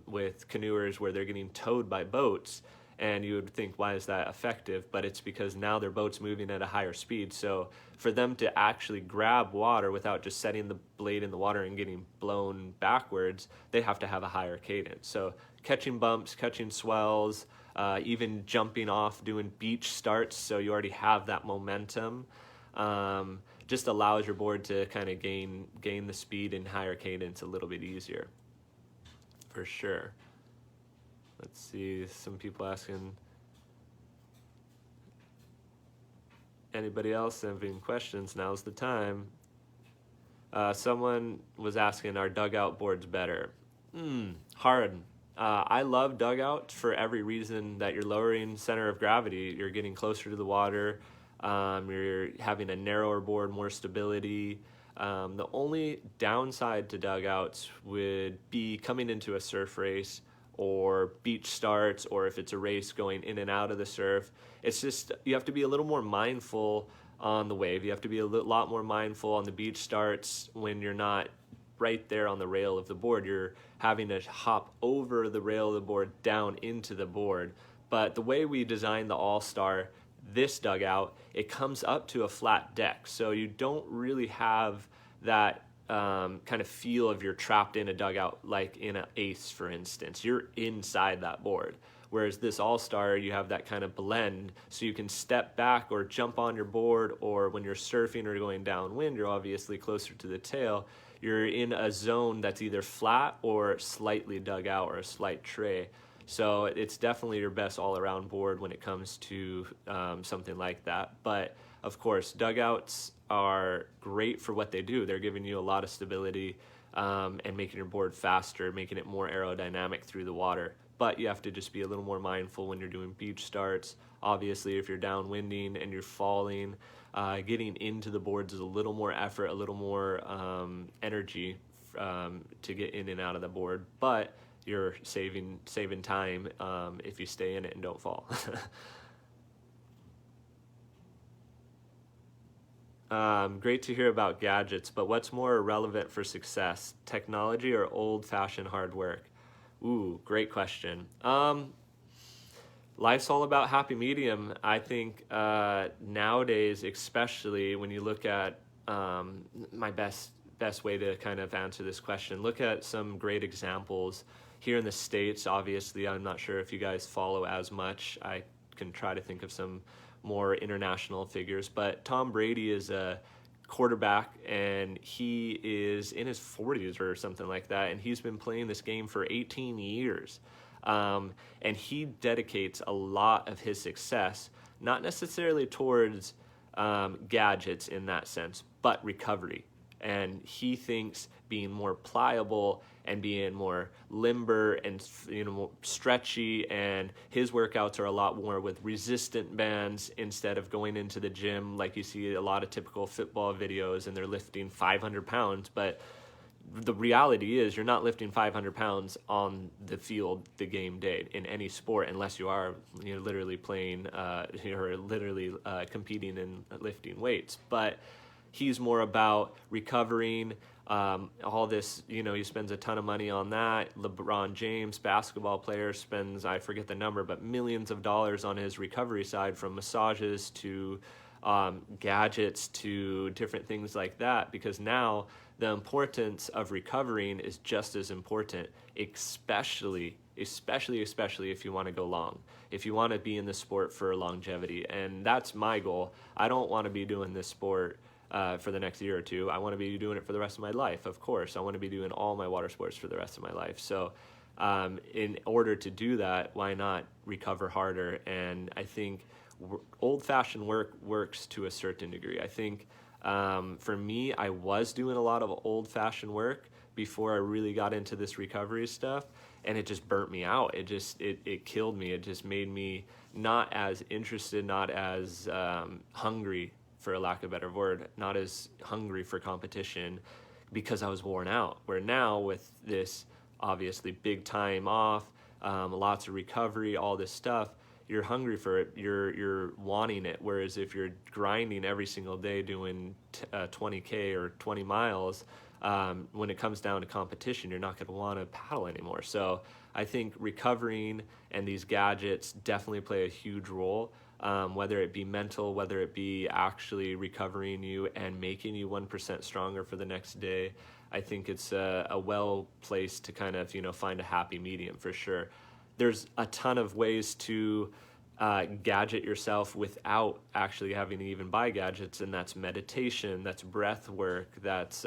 with canoers where they're getting towed by boats, and you would think, why is that effective? But it's because now their boat's moving at a higher speed, so for them to actually grab water without just setting the blade in the water and getting blown backwards, they have to have a higher cadence. So catching bumps, catching swells, even jumping off, doing beach starts, so you already have that momentum, just allows your board to kind of gain the speed and higher cadence a little bit easier. For sure. Let's see, some people asking, anybody else having questions, now's the time. Someone was asking, are dugout boards better? Hard. I love dugouts for every reason that you're lowering center of gravity. You're getting closer to the water. You're having a narrower board, more stability. The only downside to dugouts would be coming into a surf race or beach starts, or if it's a race going in and out of the surf. It's just, you have to be a little more mindful on the wave. You have to be a lot more mindful on the beach starts when you're not right there on the rail of the board. You're having to hop over the rail of the board down into the board. But the way we designed the All-Star, this dugout, it comes up to a flat deck, so you don't really have that kind of feel of you're trapped in a dugout, like in an ace, for instance. You're inside that board. Whereas this all-star, you have that kind of blend, so you can step back or jump on your board, or when you're surfing or going downwind, you're obviously closer to the tail. You're in a zone that's either flat or slightly dug out or a slight tray. So it's definitely your best all-around board when it comes to something like that. But of course, dugouts are great for what they do. They're giving you a lot of stability and making your board faster, making it more aerodynamic through the water. But you have to just be a little more mindful when you're doing beach starts. Obviously, if you're downwinding and you're falling, getting into the boards is a little more effort, a little more energy to get in and out of the board. But you're saving time if you stay in it and don't fall. Great to hear about gadgets, but what's more relevant for success, technology or old-fashioned hard work? Ooh, great question. Life's all about happy medium. I think nowadays, especially when you look at my best way to kind of answer this question, look at some great examples here in the States. Obviously, I'm not sure if you guys follow as much. I can try to think of some more international figures, but Tom Brady is a quarterback, and he is in his 40s or something like that, and he's been playing this game for 18 years. And he dedicates a lot of his success, not necessarily towards gadgets in that sense, but recovery. And he thinks being more pliable and being more limber and stretchy, and his workouts are a lot more with resistant bands instead of going into the gym like you see a lot of typical football videos and they're lifting 500 pounds. But the reality is you're not lifting 500 pounds on the field the game day in any sport unless you are literally playing you're literally competing in lifting weights. But he's more about recovering, all this, he spends a ton of money on that. LeBron James, basketball player, spends, I forget the number, but millions of dollars on his recovery side, from massages to gadgets to different things like that, because now the importance of recovering is just as important, especially if you want to go long, if you want to be in the sport for longevity. And that's my goal. I don't want to be doing this sport for the next year or two. I want to be doing it for the rest of my life, of course. I want to be doing all my water sports for the rest of my life. So in order to do that, why not recover harder? And I think old-fashioned work works to a certain degree. I think for me, I was doing a lot of old-fashioned work before I really got into this recovery stuff, and it just burnt me out. It killed me. It just made me not as interested, not as hungry, for a lack of a better word, not as hungry for competition, because I was worn out. Where now with this obviously big time off, lots of recovery, all this stuff, you're hungry for it, you're wanting it. Whereas if you're grinding every single day doing 20K or 20 miles, when it comes down to competition, you're not going to want to paddle anymore. So I think recovering and these gadgets definitely play a huge role. Whether it be mental, whether it be actually recovering you and making you 1% stronger for the next day. I think it's a well place to kind of, find a happy medium for sure. There's a ton of ways to gadget yourself without actually having to even buy gadgets, and that's meditation, that's breath work, that's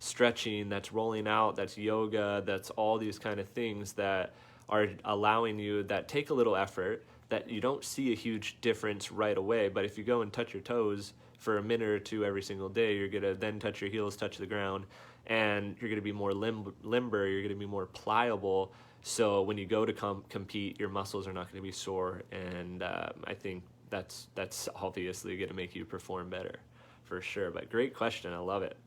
stretching, that's rolling out, that's yoga, that's all these kind of things that are allowing you, that take a little effort, that you don't see a huge difference right away. But if you go and touch your toes for a minute or two every single day, you're going to then touch your heels, touch the ground, and you're going to be more limber, you're going to be more pliable. So when you go to compete, your muscles are not going to be sore. And I think that's obviously going to make you perform better for sure. But great question. I love it.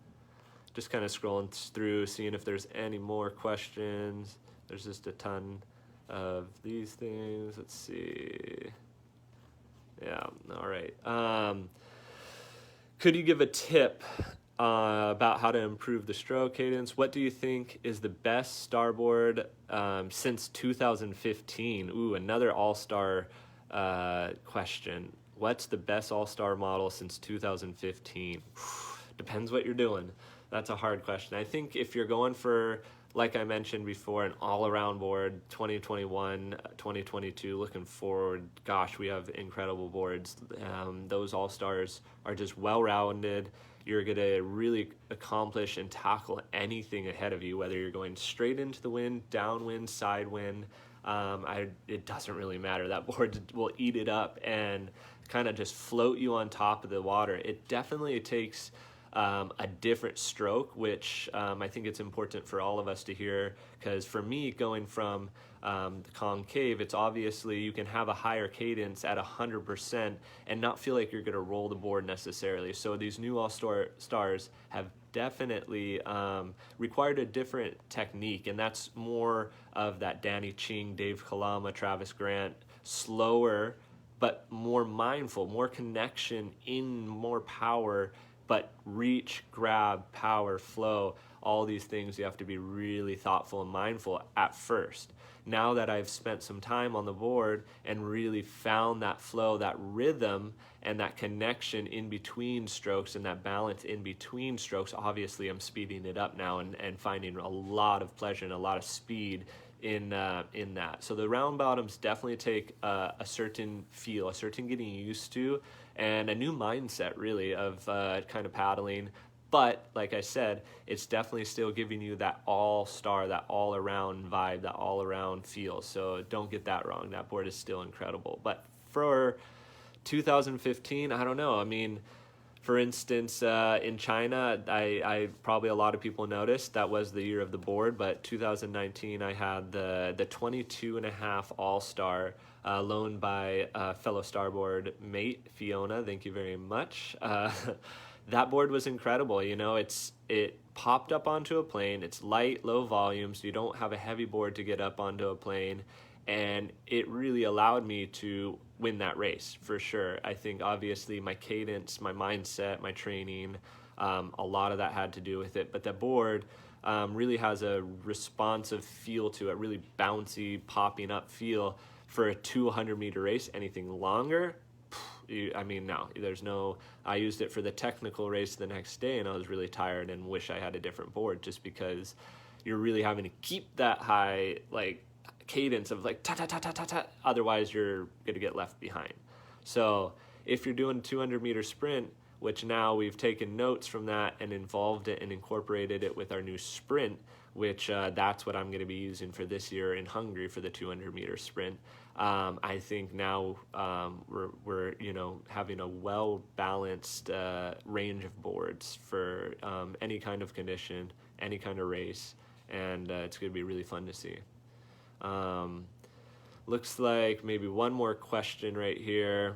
Just kind of scrolling through, seeing if there's any more questions. There's just a ton of these things. Let's see. Yeah, all right. Could you give a tip about how to improve the stroke cadence? What do you think is the best starboard since 2015? Ooh, another all-star question. What's the best all-star model since 2015? Depends what you're doing. That's a hard question. I think if you're going for, like I mentioned before, an all-around board, 2021, 2022, looking forward, gosh, we have incredible boards. Those all-stars are just well-rounded. You're going to really accomplish and tackle anything ahead of you, whether you're going straight into the wind, downwind, side wind. It doesn't really matter. That board will eat it up and kind of just float you on top of the water. It definitely takes a different stroke, which I think it's important for all of us to hear, because for me, going from the concave, it's obviously you can have a higher cadence at 100% and not feel like you're going to roll the board necessarily. So these new all-stars have definitely required a different technique, and that's more of that Danny Ching, Dave Kalama, Travis Grant, slower but more mindful, more connection in more power, but reach, grab, power, flow, all these things you have to be really thoughtful and mindful at first. Now that I've spent some time on the board and really found that flow, that rhythm, and that connection in between strokes and that balance in between strokes, obviously I'm speeding it up now and finding a lot of pleasure and a lot of speed in that. So the round bottoms definitely take a certain feel, a certain getting used to, and a new mindset really of kind of paddling. But like I said, it's definitely still giving you that all-star, that all-around vibe, that all-around feel. So don't get that wrong. That board is still incredible. But for 2015, I don't know. I mean, for instance, in China, I probably a lot of people noticed that was the year of the board, but 2019 I had the 22.5 All-Star loaned by fellow Starboard mate, Fiona. Thank you very much. That board was incredible. You know, it popped up onto a plane. It's light, low volumes. You don't have a heavy board to get up onto a plane. And it really allowed me to win that race for sure. I think obviously my cadence, my mindset, my training, a lot of that had to do with it. But the board really has a responsive feel to it, really bouncy, popping up feel for a 200-meter race. Anything longer, no, there's no. I used it for the technical race the next day, and I was really tired and wish I had a different board, just because you're really having to keep that high, like, cadence of like ta ta ta ta ta ta, otherwise you're going to get left behind. So if you're doing a 200-meter sprint, which now we've taken notes from that and involved it and incorporated it with our new sprint, which that's what I'm going to be using for this year in Hungary for the 200-meter sprint. I think now we're having a well-balanced range of boards for any kind of condition, any kind of race, and it's going to be really fun to see. Looks like maybe one more question right here.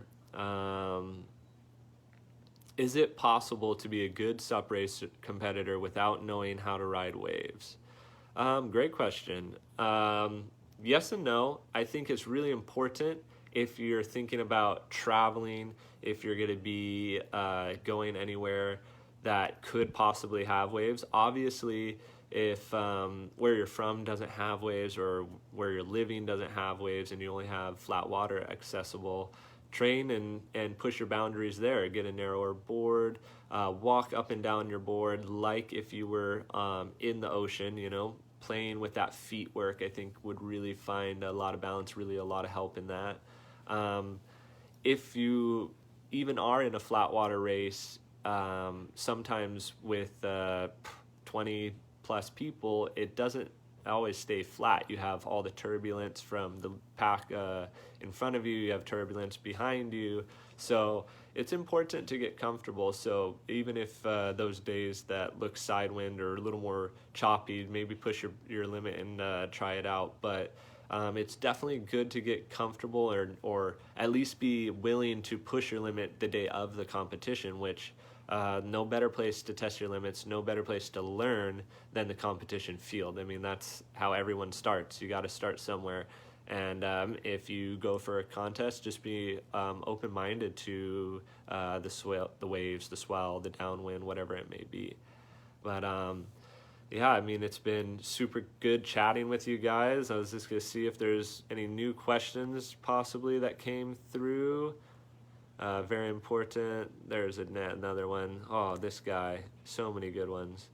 Is it possible to be a good sup race competitor without knowing how to ride waves? Great question. Yes and no. I think it's really important if you're thinking about traveling, if you're going to be going anywhere that could possibly have waves. Obviously, if where you're from doesn't have waves, or where you're living doesn't have waves, and you only have flat water accessible, train and push your boundaries there. Get a narrower board, walk up and down your board like if you were in the ocean, playing with that feet work, I think would really find a lot of balance, really a lot of help in that. If you even are in a flat water race, sometimes with 20 plus people, it doesn't always stay flat. You have all the turbulence from the pack in front of you, you have turbulence behind you, so it's important to get comfortable. So even if those days that look sidewind or a little more choppy, maybe push your limit and try it out. But it's definitely good to get comfortable, or at least be willing to push your limit the day of the competition, which no better place to test your limits, no better place to learn than the competition field. I mean, that's how everyone starts. You got to start somewhere. And if you go for a contest, just be open-minded to the waves, the swell, the downwind, whatever it may be. But yeah, I mean, it's been super good chatting with you guys. I was just going to see if there's any new questions possibly that came through. Very important. There's another one. Oh, this guy. So many good ones.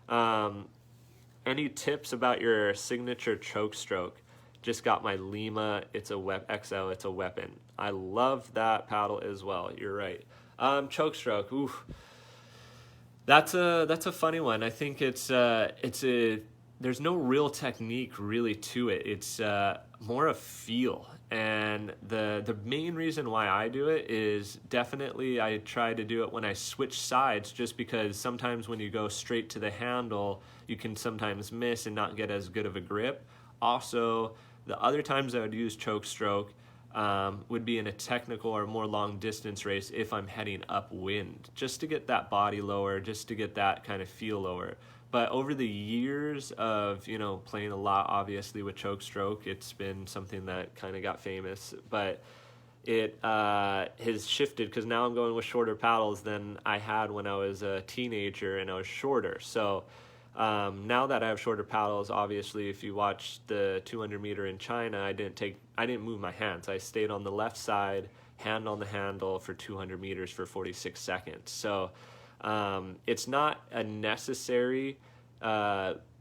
Any tips about your signature choke stroke? Just got my Lima. It's a XL. It's a weapon. I love that paddle as well. You're right. Choke stroke. Oof. That's a funny one. I think it's a there's no real technique really to it. It's more a feel. And the main reason why I do it is definitely I try to do it when I switch sides, just because sometimes when you go straight to the handle, you can sometimes miss and not get as good of a grip. Also, the other times I would use choke stroke would be in a technical or more long distance race if I'm heading upwind, just to get that body lower, just to get that kind of feel lower. But over the years of, playing a lot, obviously, with choke stroke, it's been something that kind of got famous. But it has shifted, because now I'm going with shorter paddles than I had when I was a teenager and I was shorter. So now that I have shorter paddles, obviously, if you watch the 200 meter in China, I didn't move my hands. I stayed on the left side, hand on the handle for 200 meters for 46 seconds. So it's not a necessary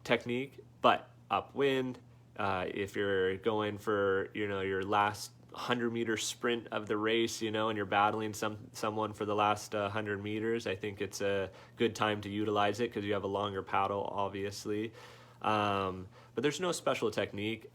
technique, but upwind, if you're going for your last 100-meter sprint of the race, and you're battling someone for the last 100 meters, I think it's a good time to utilize it, because you have a longer paddle, obviously. But there's no special technique.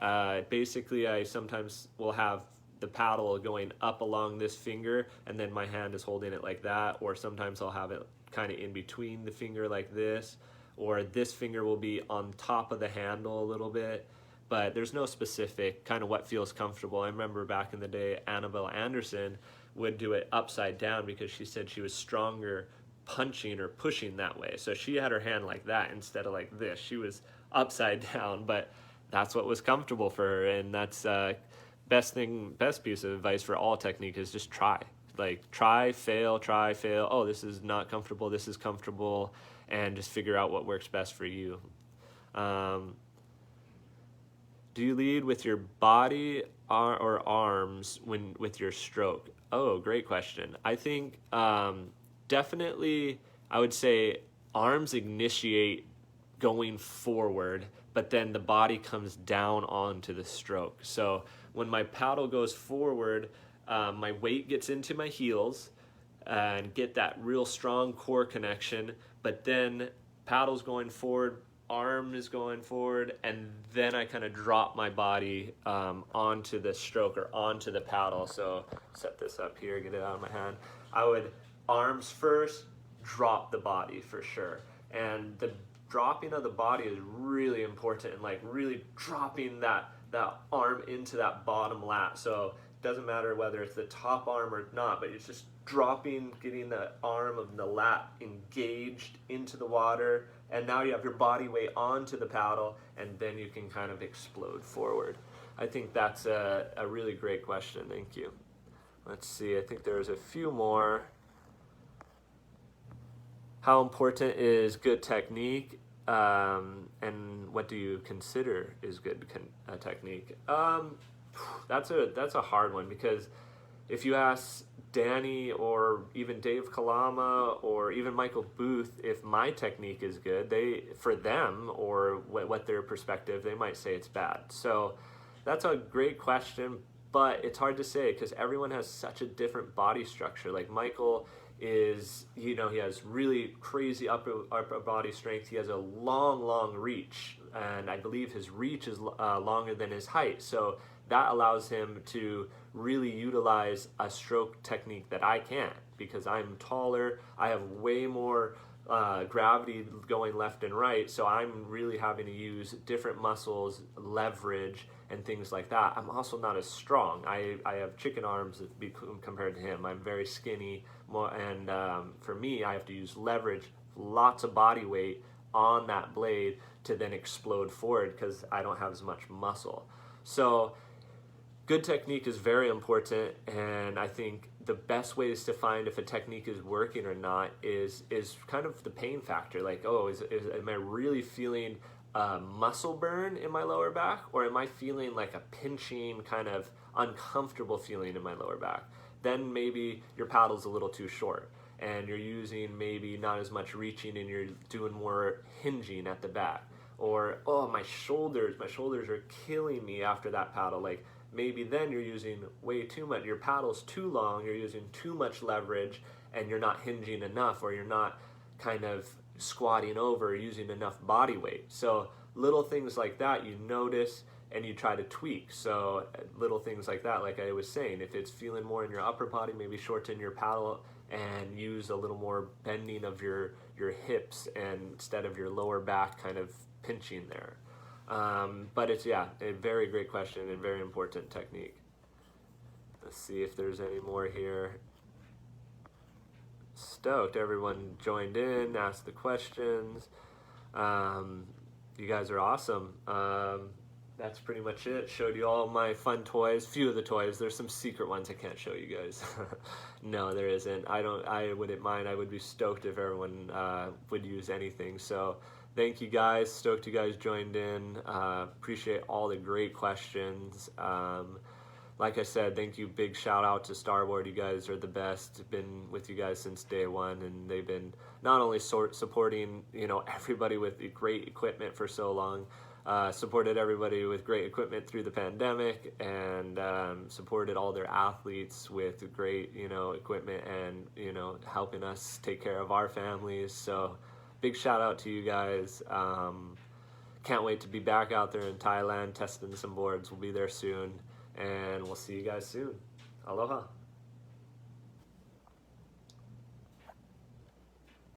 Basically, I sometimes will have the paddle going up along this finger, and then my hand is holding it like that, or sometimes I'll have it kind of in between the finger like this, or this finger will be on top of the handle a little bit. But there's no specific kind of what feels comfortable. I remember back in the day, Annabelle Anderson would do it upside down, because she said she was stronger punching or pushing that way. So she had her hand like that instead of like this. She was upside down, but that's what was comfortable for her. And that's best piece of advice for all technique is just try. Like try, fail. Oh, this is not comfortable. This is comfortable, and just figure out what works best for you. Do you lead with your body or arms with your stroke? Oh, great question. I think definitely I would say arms initiate going forward, but then the body comes down onto the stroke. So when my paddle goes forward, my weight gets into my heels and get that real strong core connection, but then paddle's going forward, arm is going forward, and then I kind of drop my body onto the stroke or onto the paddle. So set this up here, get it out of my hand. I would arms first, drop the body for sure. And the dropping of the body is really important, and like really dropping that arm into that bottom lat. So it doesn't matter whether it's the top arm or not, but it's just dropping, getting the arm of the lat engaged into the water, and now you have your body weight onto the paddle, and then you can kind of explode forward. I think that's a really great question. Thank you. Let's see, I think there's a few more. How important is good technique, and what do you consider is good technique? That's a hard one, because if you ask Danny or even Dave Kalama or even Michael Booth if my technique is good, for them or what their perspective, they might say it's bad. So that's a great question, but it's hard to say, because everyone has such a different body structure. Like Michael is, he has really crazy upper body strength. He has a long reach, and I believe his reach is longer than his height. So that allows him to really utilize a stroke technique that I can't, because I'm taller. I have way more gravity going left and right, so I'm really having to use different muscles, leverage, and things like that. I'm also not as strong. I have chicken arms compared to him. I'm very skinny, and for me, I have to use leverage, lots of body weight on that blade to then explode forward, because I don't have as much muscle. So good technique is very important, and I think the best ways to find if a technique is working or not is kind of the pain factor. Like, am I really feeling muscle burn in my lower back, or am I feeling like a pinching, kind of uncomfortable feeling in my lower back? Then maybe your paddle's a little too short. and you're using maybe not as much reaching and you're doing more hinging at the back. Or, oh, my shoulders are killing me after that paddle. Like, maybe then you're using way too much. Your paddle's too long, you're using too much leverage, and you're not hinging enough, or you're not kind of squatting over, using enough body weight. So little things like that you notice and you try to tweak. So little things like that, like I was saying, if it's feeling more in your upper body, maybe shorten your paddle and use a little more bending of your hips, and instead of your lower back kind of pinching there. But it's, yeah, a very great question and very important technique. Let's see if there's any more here. Stoked everyone joined in, asked the questions. You guys are awesome. That's pretty much it. Showed you all my fun toys, few of the toys. There's some secret ones I can't show you guys. No, there isn't. I wouldn't mind. I would be stoked if everyone would use anything. So thank you guys. Stoked you guys joined in. Appreciate all the great questions. Like I said, thank you. Big shout out to Starboard. You guys are the best. Been with you guys since day one, and they've been not only supporting, you know, everybody with the great equipment for so long, supported everybody with great equipment through the pandemic, and supported all their athletes with great, you know, equipment, and, you know, helping us take care of our families. So big shout out to you guys. Can't wait to be back out there in Thailand testing some boards. We'll be there soon, and we'll see you guys soon. Aloha.